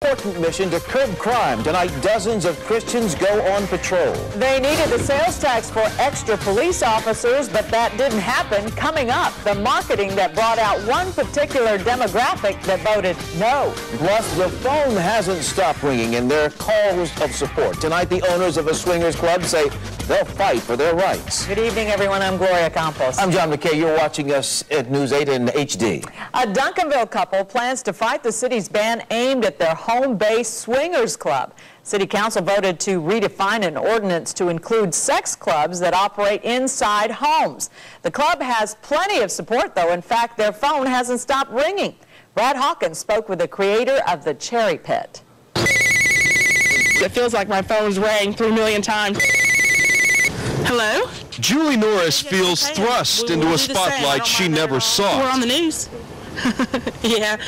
Important mission to curb crime. Tonight, dozens of Christians go on patrol. They needed the sales tax for extra police officers, but that didn't happen. Coming up, the marketing that brought out one particular demographic that voted no. Plus, the phone hasn't stopped ringing in their calls of support. Tonight, the owners of a swingers club say they'll fight for their rights. Good evening, everyone. I'm Gloria Campos. I'm John McKay. You're watching us at News 8 in HD. A Duncanville couple plans to fight the city's ban aimed at their home-based swingers club. City Council voted to redefine an ordinance to include sex clubs that operate inside homes. The club has plenty of support, though. In fact, their phone hasn't stopped ringing. Brad Hawkins spoke with the creator of the Cherry Pit. It feels like my phone's rang 3 million times. Hello? Julie Norris feels thrust into a spotlight she never saw. We're on the news. Yeah,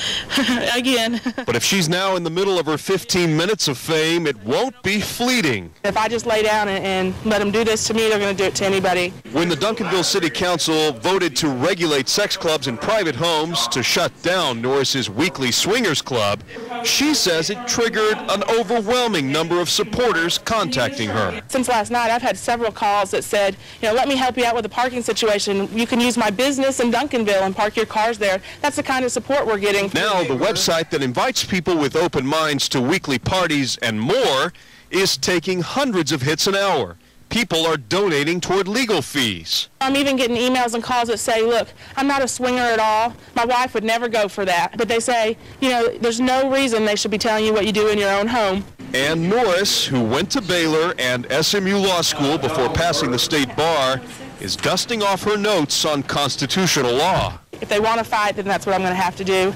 again. But if she's now in the middle of her 15 minutes of fame, it won't be fleeting. If I just lay down and let them do this to me, they're going to do it to anybody. When the Duncanville City Council voted to regulate sex clubs in private homes to shut down Norris's weekly swingers club, she says it triggered an overwhelming number of supporters contacting her. Since last night, I've had several calls that said, you know, let me help you out with the parking situation. You can use my business in Duncanville and park your cars there. That's the kind of support we're getting. Now, the website that invites people with open minds to weekly parties and more is taking hundreds of hits an hour. People are donating toward legal fees. I'm even getting emails and calls that say, look, I'm not a swinger at all. My wife would never go for that. But they say, you know, there's no reason they should be telling you what you do in your own home. And Norris, who went to Baylor and SMU Law School before passing the state bar, is dusting off her notes on constitutional law. If they want to fight, then that's what I'm going to have to do.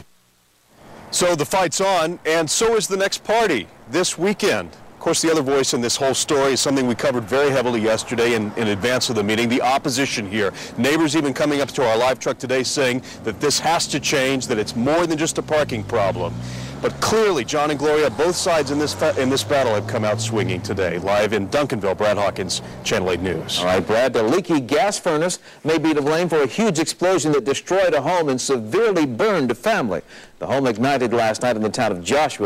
So the fight's on, and so is the next party this weekend. Of course, the other voice in this whole story is something we covered very heavily yesterday in advance of the meeting, the opposition here. Neighbors even coming up to our live truck today saying that this has to change, that it's more than just a parking problem. But clearly, John and Gloria, both sides in this battle have come out swinging today. Live in Duncanville, Brad Hawkins, Channel 8 News. All right, Brad, the leaky gas furnace may be to blame for a huge explosion that destroyed a home and severely burned a family. The home ignited last night in the town of Joshua.